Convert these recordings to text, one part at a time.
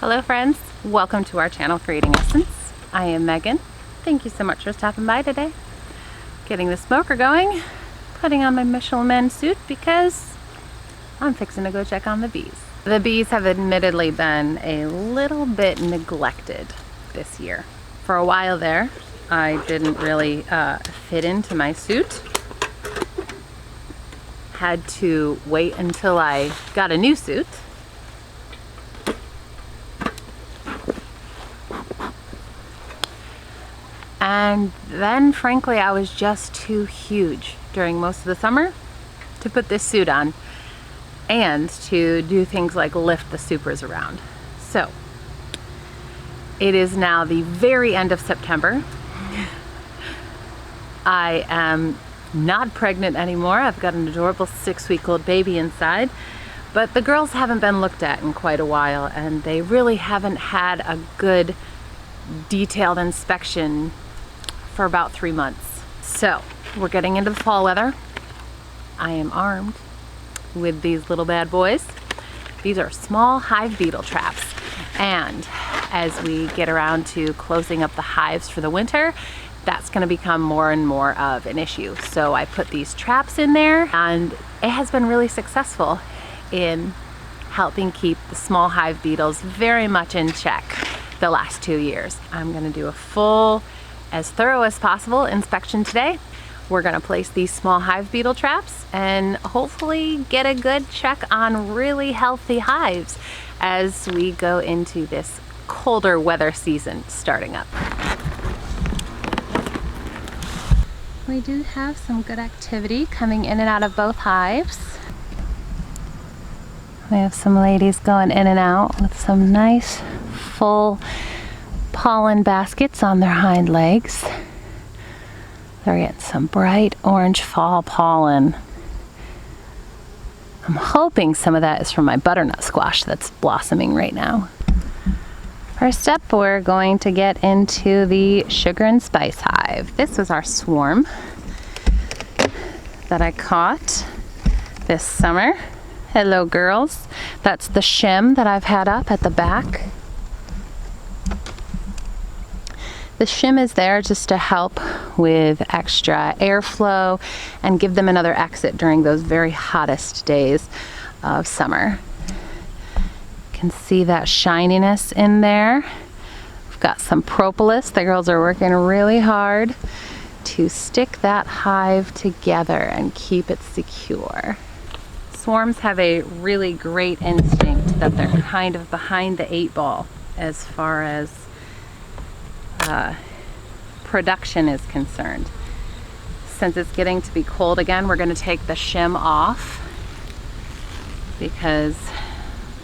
Hello friends, welcome to our channel Creating Essence. I am Megan. Thank you so much for stopping by today. Getting the smoker going, putting on my Michelin suit because I'm fixing to go check on the bees. The bees have admittedly been a little bit neglected this year. For a while there, I didn't really fit into my suit. Had to wait until I got a new suit. And then, frankly, I was just too huge during most of the summer to put this suit on and to do things like lift the supers around. So, it is now the very end of September. I am not pregnant anymore. I've got an adorable 6-week-old baby inside. But the girls haven't been looked at in quite a while, and they really haven't had a good detailed inspection for about 3 months. So we're getting into the fall weather. I am armed with these little bad boys. These are small hive beetle traps, and as we get around to closing up the hives for the winter, that's going to become more and more of an issue. So I put these traps in there, and it has been really successful in helping keep the small hive beetles very much in check the last 2 years. I'm going to do a full, as thorough as possible inspection today. We're going to place these small hive beetle traps and hopefully get a good check on really healthy hives as we go into this colder weather season starting up. We do have some good activity coming in and out of both hives. We have some ladies going in and out with some nice full pollen baskets on their hind legs. They're getting some bright orange fall pollen. I'm hoping some of that is from my butternut squash that's blossoming right now. First up, we're going to get into the sugar and spice hive. This was our swarm that I caught this summer. Hello girls. That's the shim that I've had up at the back. The shim is there just to help with extra airflow and give them another exit during those very hottest days of summer. You can see that shininess in there. We've got some propolis. The girls are working really hard to stick that hive together and keep it secure. Swarms have a really great instinct that they're kind of behind the 8 ball as far as production is concerned. Since it's getting to be cold again, we're going to take the shim off because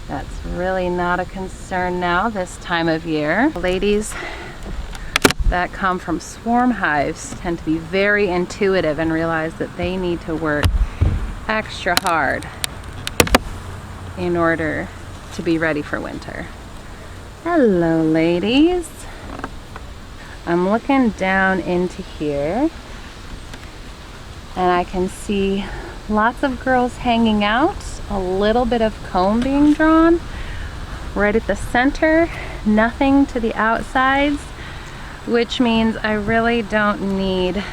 that's really not a concern now this time of year. Ladies that come from swarm hives tend to be very intuitive and realize that they need to work extra hard in order to be ready for winter. Hello ladies. I'm looking down into here and I can see lots of girls hanging out, a little bit of comb being drawn right at the center, nothing to the outsides, which means I really don't need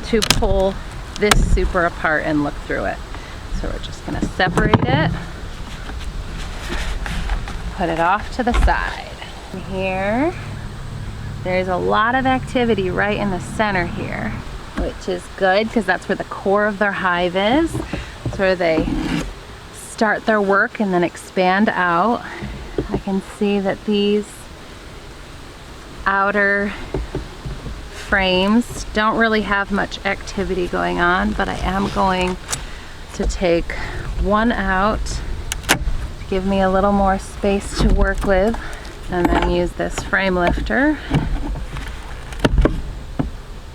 to pull this super apart and look through it. So we're just going to separate it, put it off to the side. Here, there's a lot of activity right in the center here, which is good because that's where the core of their hive is. It's where they start their work and then expand out. I can see that these outer frames don't really have much activity going on, but I am going to take one out to give me a little more space to work with, and then use this frame lifter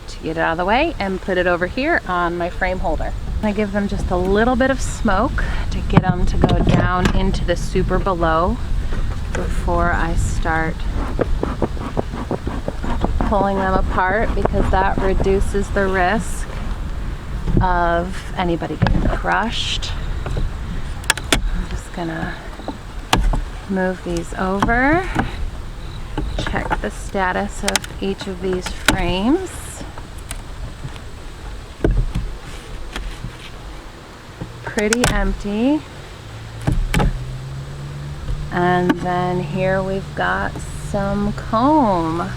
to get it out of the way and put it over here on my frame holder. I give them just a little bit of smoke to get them to go down into the super below before I start pulling them apart, because that reduces the risk of anybody getting crushed. I'm just gonna move these over. Check the status of each of these frames. Pretty empty. And then here we've got some comb.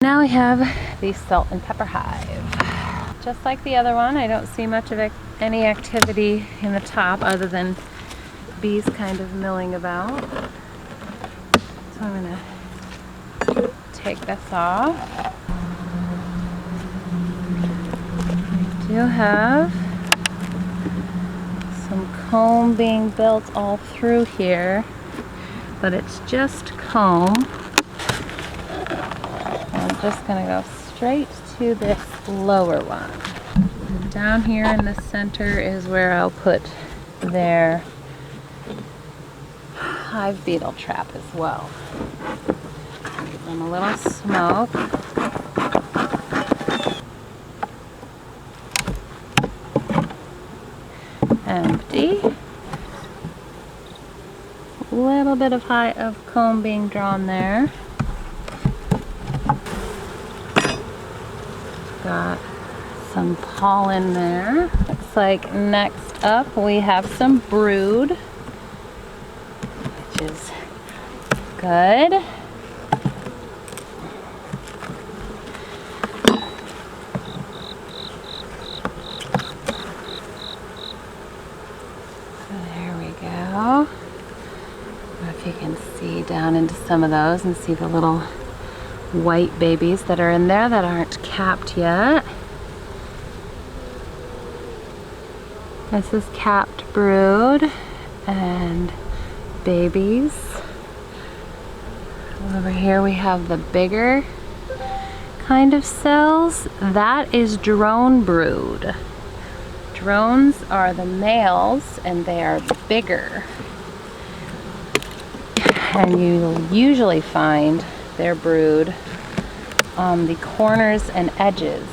Now we have the salt and pepper hive. Just like the other one, I don't see much of any activity in the top other than bees kind of milling about. So I'm gonna take this off. We do have some comb being built all through here, but it's just comb. I'm just gonna go straight to this lower one. And down here in the center is where I'll put their hive beetle trap as well. Give them a little smoke. Empty. A little bit of comb being drawn there. Got some pollen there. Looks like next up we have some brood, which is good. There we go. If you can see down into some of those and see the little white babies that are in there that aren't capped yet. This is capped brood and babies. Over here we have the bigger kind of cells. That is drone brood. Drones are the males and they are bigger. And you'll usually find their brood on the corners and edges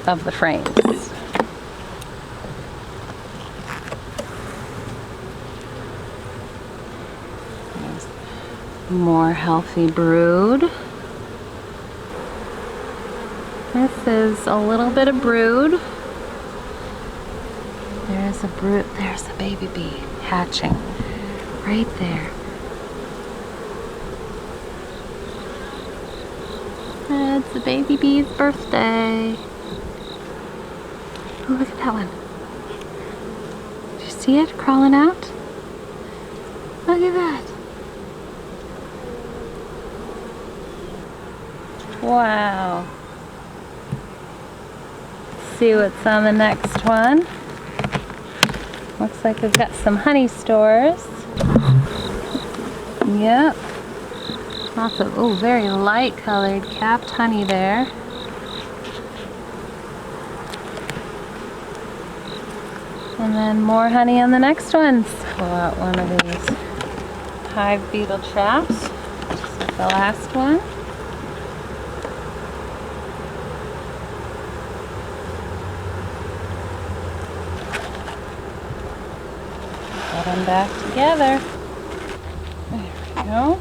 of the frames. There's more healthy brood. This is a little bit of brood. There's a brood, there's a baby bee hatching right there. It's the baby bee's birthday. Oh, look at that one. Did you see it crawling out? Look at that. Wow. See what's on the next one. Looks like we've got some honey stores. Yep. Lots of, oh, very light colored capped honey there. And then more honey on the next ones. Pull out one of these hive beetle traps. Just like the last one. Put them back together. There we go.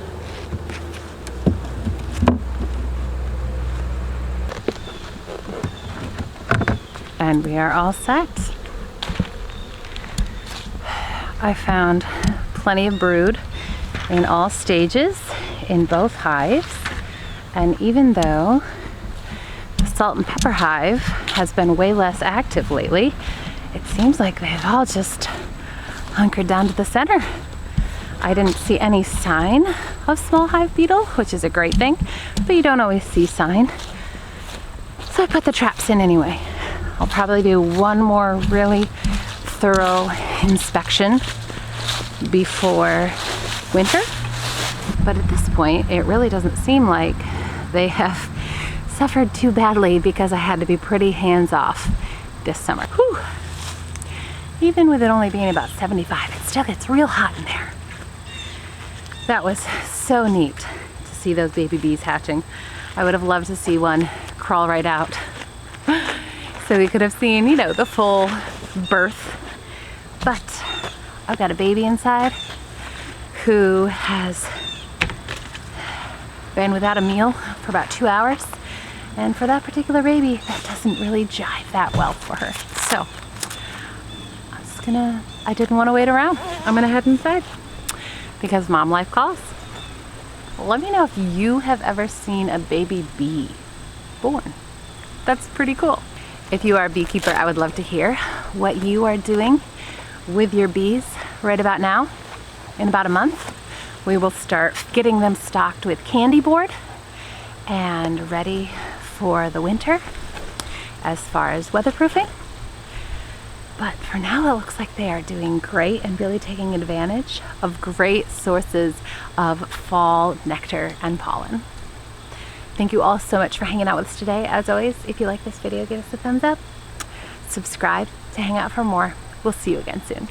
And we are all set. I found plenty of brood in all stages in both hives. And even though the salt and pepper hive has been way less active lately, it seems like they've all just hunkered down to the center. I didn't see any sign of small hive beetle, which is a great thing, but you don't always see sign. So I put the traps in anyway. I'll probably do one more really thorough inspection before winter, but at this point it really doesn't seem like they have suffered too badly because I had to be pretty hands-off this summer. Whew. Even with it only being about 75, it still gets real hot in there. That was so neat to see those baby bees hatching. I would have loved to see one crawl right out so we could have seen, you know, the full birth. But I've got a baby inside who has been without a meal for about 2 hours. And for that particular baby, that doesn't really jive that well for her. So I didn't want to wait around. I'm gonna head inside because mom life calls. Let me know if you have ever seen a baby bee born. That's pretty cool. If you are a beekeeper, I would love to hear what you are doing with your bees right about now. In about a month, we will start getting them stocked with candy board and ready for the winter as far as weatherproofing. But for now, it looks like they are doing great and really taking advantage of great sources of fall nectar and pollen. Thank you all so much for hanging out with us today. As always, if you like this video, give us a thumbs up. Subscribe to hang out for more. We'll see you again soon.